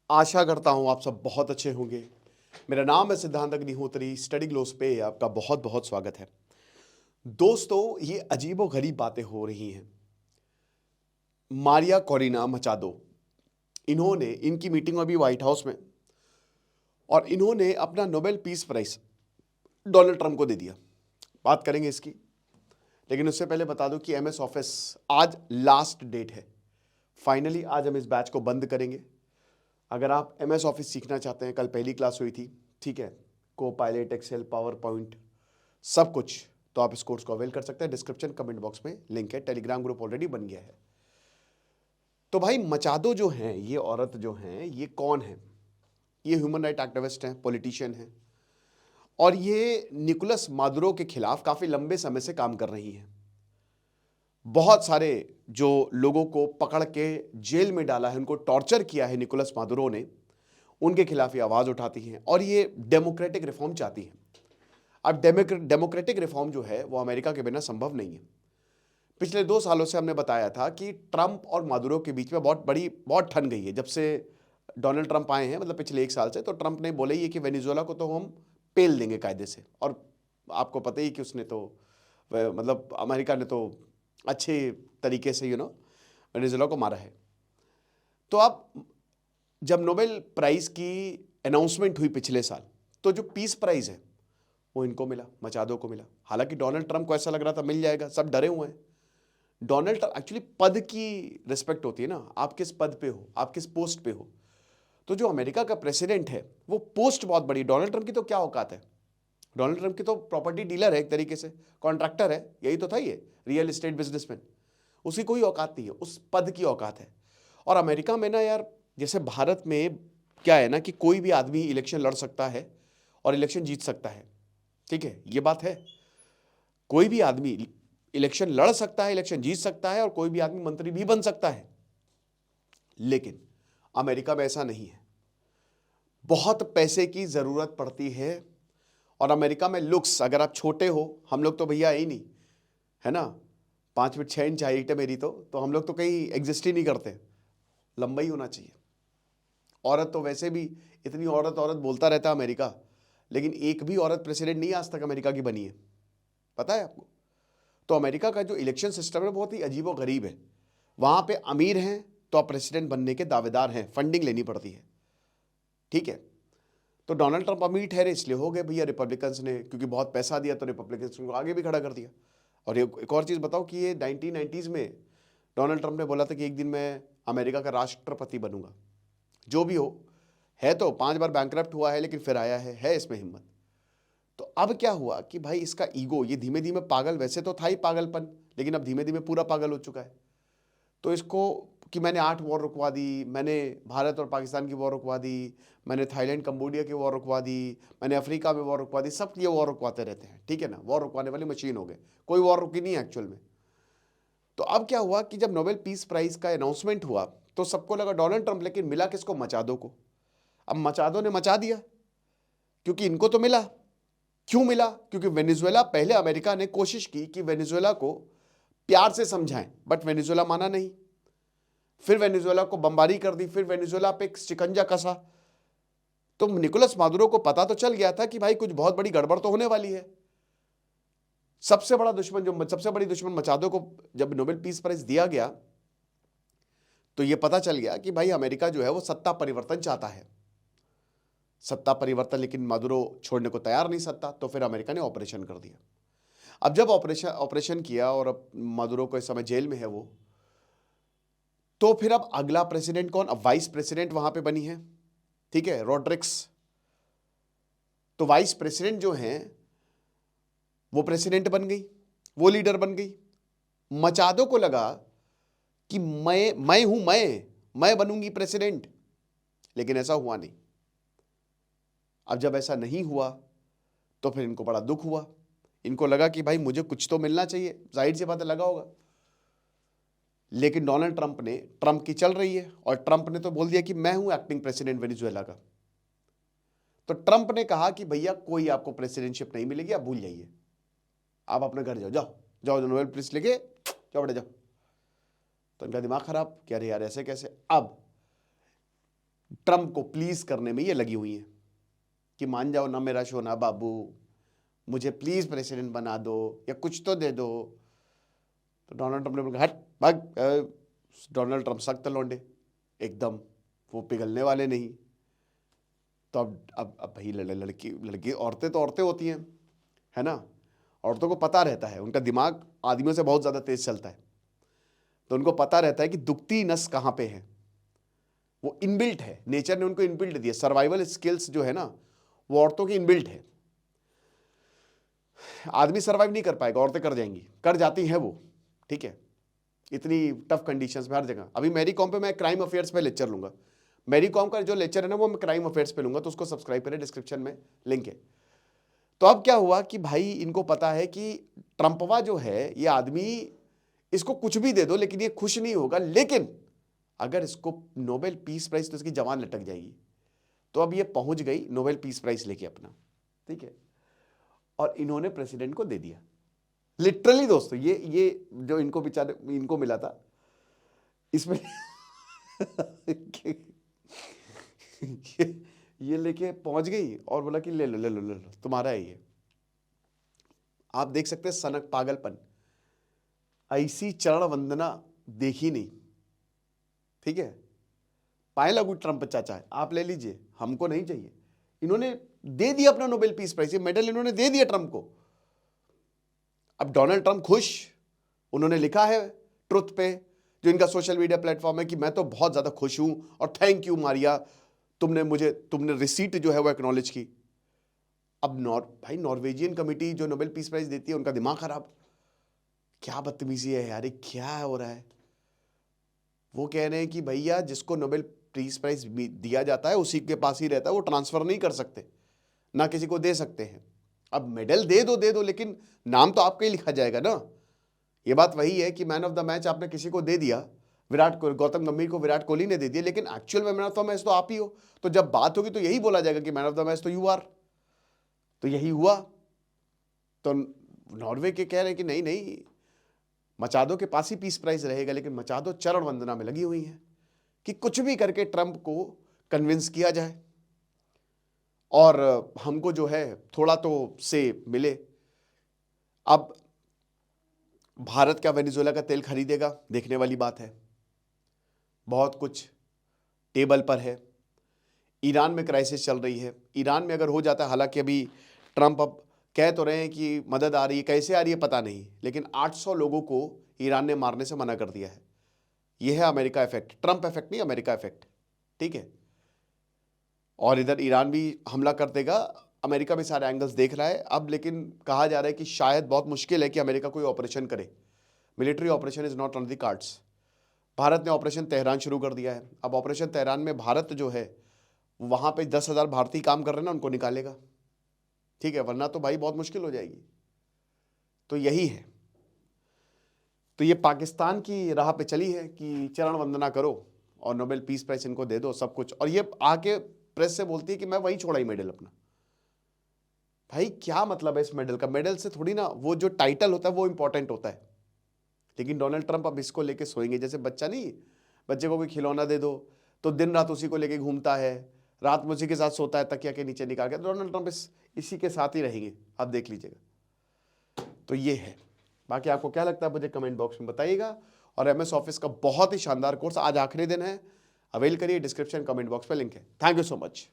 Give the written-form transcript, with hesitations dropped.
आशा करता हूँ आप सब बहुत अच्छे होंगे। मेरा नाम है सिद्धांत अग्निहोत्री। स्टडी ग्लोस पे आपका बहुत बहुत स्वागत है। दोस्तों, ये अजीबोगरीब बातें हो रही हैं। मारिया कोरिना मचादो, इन्होंने इनकी मीटिंग अभी व्हाइट हाउस में, और इन्होंने अपना Nobel peace prize Donald Trump को दे दिया। बात करेंगे इसकी, लेकिन उससे पहले बता दूं कि एमएस ऑफिस आज लास्ट डेट है। फाइनली आज हम इस बैच को बंद करेंगे। अगर आप एमएस ऑफिस सीखना चाहते हैं, कल पहली क्लास हुई थी, ठीक है, को पायलट, एक्सेल, पावर पॉइंट, सब कुछ, तो आप इस कोर्स को अवेल कर सकते हैं। डिस्क्रिप्शन कमेंट बॉक्स में लिंक है। टेलीग्राम ग्रुप ऑलरेडी बन गया है। तो भाई मचादो जो हैं, ये औरत जो हैं, ये कौन है? ये ह्यूमन राइट एक्टिविस्ट हैं, पॉलिटिशियन हैं, और ये निकोलस मादुरो के खिलाफ काफी लंबे समय से काम कर रही हैं। बहुत सारे जो लोगों को पकड़ के जेल में डाला है, उनको टॉर्चर किया है निकोलस मादुरो ने, उनके खिलाफ ये आवाज उठाती हैं और ये डेमोक्रेटिक रिफॉर्म चाहती हैं। अब डेमोक्रेटिक रिफॉर्म जो है वो अमेरिका के बिना संभव नहीं है। पिछले 2 सालों से हमने बताया था कि ट्रंप और मादुरो के बीच में बहुत ठन गई है। जब से डोनाल्ड ट्रंप आए हैं, मतलब पिछले 1 साल से, तो ट्रंप ने बोले ही कि वेनेजुएला को तो हम पेल देंगे कायदे से। और आपको पता ही कि उसने तो मतलब अमेरिका ने तो अच्छे तरीके से वेनेजुएला को मारा है। तो अब जब नोबेल प्राइज की अनाउंसमेंट हुई पिछले साल, तो जो पीस प्राइज है वो इनको मिला, मचादो को मिला। हालांकि डोनाल्ड ट्रंप को ऐसा लग रहा था मिल जाएगा, सब डरे हुए हैं। डोनाल्ड ट्रंप एक्चुअली, पद की रिस्पेक्ट होती है ना, आप किस पद पे हो, आप किस पोस्ट पे हो। तो जो अमेरिका का प्रेसिडेंट है वो पोस्ट बहुत बड़ी। डोनाल्ड ट्रंप की तो क्या औकात है? डोनाल्ड ट्रंप की तो प्रॉपर्टी डीलर है, एक तरीके से कॉन्ट्रैक्टर है, यही तो था ये, रियल एस्टेट बिजनेसमैन। उसकी कोई औकात नहीं है, उस पद की औकात है। और अमेरिका में ना यार, जैसे भारत में क्या है ना कि कोई भी आदमी इलेक्शन लड़ सकता है और इलेक्शन जीत सकता है, ठीक है, ये बात है। कोई भी आदमी इलेक्शन लड़ सकता है, इलेक्शन जीत सकता है, और कोई भी आदमी मंत्री भी बन सकता है। लेकिन अमेरिका में ऐसा नहीं है। बहुत पैसे की जरूरत पड़ती है। और अमेरिका में लुक्स, अगर आप छोटे हो, हम लोग तो भैया है ही नहीं, है ना, 5 फीट 6 इंच हाइट है मेरी, तो हम लोग तो कहीं एग्जिस्ट ही नहीं करते। लंबाई होना चाहिए। औरत तो वैसे भी इतनी औरत औरत बोलता रहता है अमेरिका, लेकिन एक भी औरत प्रेसिडेंट नहीं आज तक अमेरिका की बनी है, पता है आपको? तो अमेरिका का जो इलेक्शन सिस्टम है बहुत ही अजीबो गरीब है। वहां पे अमीर हैं तो आप प्रेसिडेंट बनने के दावेदार हैं, फंडिंग लेनी पड़ती है, ठीक है। तो डोनाल्ड ट्रंप अमीर ठहरे इसलिए हो गए भैया, रिपब्लिकन्स ने क्योंकि बहुत पैसा दिया तो रिपब्लिकन्स को आगे भी खड़ा कर दिया। और एक और चीज़ बताओ कि ये 1990s में डोनाल्ड ट्रंप ने बोला था कि एक दिन मैं अमेरिका का राष्ट्रपति बनूंगा। जो भी हो, है तो 5 बार बैंकरप्ट हुआ है, लेकिन फिर आया है इसमें हिम्मत। तो अब क्या हुआ कि भाई इसका ईगो, ये धीमे धीमे पागल, वैसे तो था ही पागलपन, लेकिन अब धीमे धीमे पूरा पागल हो चुका है। तो इसको कि मैंने 8 वॉर रुकवा दी, मैंने भारत और पाकिस्तान की वॉर रुकवा दी, मैंने थाईलैंड कंबोडिया की वॉर रुकवा दी, मैंने अफ्रीका में वॉर रुकवा दी, सब ये वॉर रुकवाते रहते हैं, ठीक है ना, वॉर रुकवाने वाली मशीन हो गए। कोई वॉर रुकी नहीं एक्चुअल में। तो अब क्या हुआ कि जब नोबेल पीस प्राइज का अनाउंसमेंट हुआ तो सबको लगा डोनाल्ड ट्रंप, लेकिन मिला किसको? मचादो को। अब मचादो ने मचा दिया, क्योंकि इनको तो मिला। क्यों मिला? क्योंकि वेनेजुएला, पहले अमेरिका ने कोशिश की कि वेनेजुएला को प्यार से समझाएं, बट वेनेजुएला माना नहीं। फिर वेनेजुएला को बमबारी कर दी, फिर वेनेजुएला पे एक शिकंजा कसा। तो निकोलस मादुरो को पता तो चल गया था कि भाई कुछ बहुत बड़ी गड़बड़ तो होने वाली है। सबसे बड़ी दुश्मन मचादो को जब नोबेल पीस प्राइज दिया गया, तो यह पता चल गया कि भाई अमेरिका जो है वो सत्ता परिवर्तन चाहता है। सत्ता परिवर्तन, लेकिन मादुरो छोड़ने को तैयार नहीं सत्ता, तो फिर अमेरिका ने ऑपरेशन कर दिया। अब जब ऑपरेशन किया और अब मादुरो को इस समय जेल में है वो, तो फिर अब अगला प्रेसिडेंट कौन? अब वाइस प्रेसिडेंट वहां पे बनी है, ठीक है, रॉड्रिक्स। तो वाइस प्रेसिडेंट जो हैं वो प्रेसिडेंट बन गई, वो लीडर बन गई। मचादो को लगा कि मैं हूं, मैं बनूंगी प्रेसिडेंट, लेकिन ऐसा हुआ नहीं। अब जब ऐसा नहीं हुआ तो फिर इनको बड़ा दुख हुआ। इनको लगा कि भाई मुझे कुछ तो मिलना चाहिए, जाहिर सी बात है, लगा होगा। लेकिन डोनाल्ड ट्रंप की चल रही है, और ट्रंप ने तो बोल दिया कि मैं हूं एक्टिंग प्रेसिडेंट वेनेजुएला का। तो ट्रंप ने कहा कि भैया कोई आपको प्रेसिडेंटशिप नहीं मिलेगी, आप भूल जाइए, आप अपने घर जाओ, जाओ जाओ, नोबेल प्राइज लेके जाओ, बड़े जाओ। तो इनका दिमाग खराब कि अरे यार ऐसे कैसे। अब ट्रम्प को प्लीज करने में ये लगी हुई हैं कि मान जाओ ना मेरा सोना बाबू, मुझे प्लीज प्रेसिडेंट बना दो या कुछ तो दे दो। तो डोनाल्ड ट्रम्प ने बोला हट भाग। डोनाल्ड ट्रम्प सख्त लौंडे एकदम, वो पिघलने वाले नहीं। तो अब भाई लड़की औरतें तो औरतें होती हैं, है ना। औरतों को पता रहता है, उनका दिमाग आदमियों से बहुत ज़्यादा तेज चलता है, तो उनको पता रहता है कि दुखती नस कहाँ पे है। वो इनबिल्ट है, नेचर ने उनको इनबिल्ट दिया। सर्वाइवल स्किल्स जो है ना, वो औरतों की इनबिल्ट है। आदमी सर्वाइव नहीं कर पाएगा, औरतें कर जाएंगी, कर जाती हैं वो, ठीक है, इतनी टफ कंडीशंस में हर जगह। अभी मैरी कॉम पे मैं क्राइम अफेयर्स पे लेक्चर लूंगा। मैरी कॉम का जो लेक्चर है ना, वो मैं क्राइम अफेयर्स पे लूंगा, तो उसको सब्सक्राइब करें, डिस्क्रिप्शन में लिंक है। तो अब क्या हुआ कि भाई इनको पता है कि ट्रंपवा जो है ये आदमी, इसको कुछ भी दे दो लेकिन ये खुश नहीं होगा, लेकिन अगर इसको नोबेल पीस प्राइज, तो इसकी जवान लटक जाएगी। तो अब ये पहुंच गई नोबेल पीस प्राइज लेके अपना, ठीक है, और इन्होंने प्रेसिडेंट को दे दिया लिटरली। दोस्तों ये जो इनको बेचारे इनको मिला था इसमें ये लेके पहुंच गई और बोला कि ले लो ले लो ले लो, तुम्हारा है ये। आप देख सकते हैं सनक पागलपन, ऐसी चरण वंदना देखी नहीं, ठीक है। पाए लागू ट्रंप चाचा है, आप ले लीजिए, हमको नहीं चाहिए। इन्होंने दे दिया अपना नोबेल पीस प्राइज, ये मेडल इन्होंने दे दिया ट्रंप को। अब डोनाल्ड ट्रंप खुश, उन्होंने लिखा है ट्रुथ पे, जो इनका सोशल मीडिया प्लेटफॉर्म है, कि मैं तो बहुत ज्यादा खुश हूं और थैंक यू मारिया, तुमने रिसीट जो है वो एक्नॉलेज की। अब भाई नॉर्वेजियन कमिटी जो नोबेल पीस प्राइज देती है, उनका दिमाग खराब। क्या बदतमीजी है यार, क्या हो रहा है। वो कह रहे हैं कि भैया जिसको नोबेल पीस प्राइज दिया जाता है उसी के पास ही रहता है, वो ट्रांसफर नहीं कर सकते, ना किसी को दे सकते हैं। अब मेडल दे दो, लेकिन नाम तो आपका ही लिखा जाएगा ना। ये बात वही है कि मैन ऑफ द मैच आपने किसी को दे दिया, विराट कोहली, गौतम गंभीर को विराट कोहली ने दे दिया, लेकिन एक्चुअल में मैन ऑफ द मैच तो आप ही हो। तो जब बात होगी तो यही बोला जाएगा कि मैन ऑफ द मैच तो यू आर। तो यही हुआ। तो नॉर्वे के कह रहे हैं कि नहीं नहीं, मचादो के पास ही पीस प्राइज रहेगा, लेकिन मचादो चरण वंदना में लगी हुई है कि कुछ भी करके ट्रंप को कन्विंस किया जाए और हमको जो है थोड़ा तो से मिले। अब भारत क्या वेनेजुएला का तेल खरीदेगा, देखने वाली बात है। बहुत कुछ टेबल पर है। ईरान में क्राइसिस चल रही है, ईरान में अगर हो जाता है, हालांकि अभी ट्रंप अब कह तो रहे हैं कि मदद आ रही है, कैसे आ रही है पता नहीं, लेकिन 800 लोगों को ईरान ने मारने से मना कर दिया है। यह है अमेरिका इफेक्ट, ट्रंप इफेक्ट नहीं, अमेरिका इफेक्ट, ठीक है। और इधर ईरान भी हमला कर देगा, अमेरिका भी सारे एंगल्स देख रहा है अब, लेकिन कहा जा रहा है कि शायद बहुत मुश्किल है कि अमेरिका कोई ऑपरेशन करे। Military operation is not on the cards. Bharat ने ऑपरेशन तेहरान शुरू कर दिया है। अब ऑपरेशन तेहरान में भारत जो है वहां पे 10,000 भारतीय काम कर रहे हैं ना, उनको निकालेगा, ठीक है, वरना तो भाई बहुत मुश्किल हो जाएगी। तो यही है। तो ये पाकिस्तान की राह पे चली है कि चरण वंदना करो और नोबेल पीस प्राइज इनको दे दो सब कुछ, और ये आके प्रेस से बोलती है कि मैं वही छोड़ा ही मेडल अपना। भाई क्या मतलब है इस मेडल का? मेडल से थोड़ी ना, वो जो टाइटल होता है वो इंपॉर्टेंट होता है। लेकिन डोनाल्ड ट्रंप अब इसको लेके सोएंगे, जैसे बच्चा नहीं, बच्चे को कोई खिलौना दे दो तो दिन रात उसी को लेके घूमता है, रात में उसी के साथ सोता है, तकिया के नीचे निकाल के। डोनाल्ड ट्रंप इसी के साथ ही रहेंगे, आप देख लीजिएगा। तो ये है। बाकी आपको क्या लगता है मुझे कमेंट बॉक्स में बताइएगा। और MS ऑफिस का बहुत ही शानदार कोर्स आज आखिरी दिन है, अवेल करिए, डिस्क्रिप्शन कमेंट बॉक्स पे लिंक है। Thank you so much.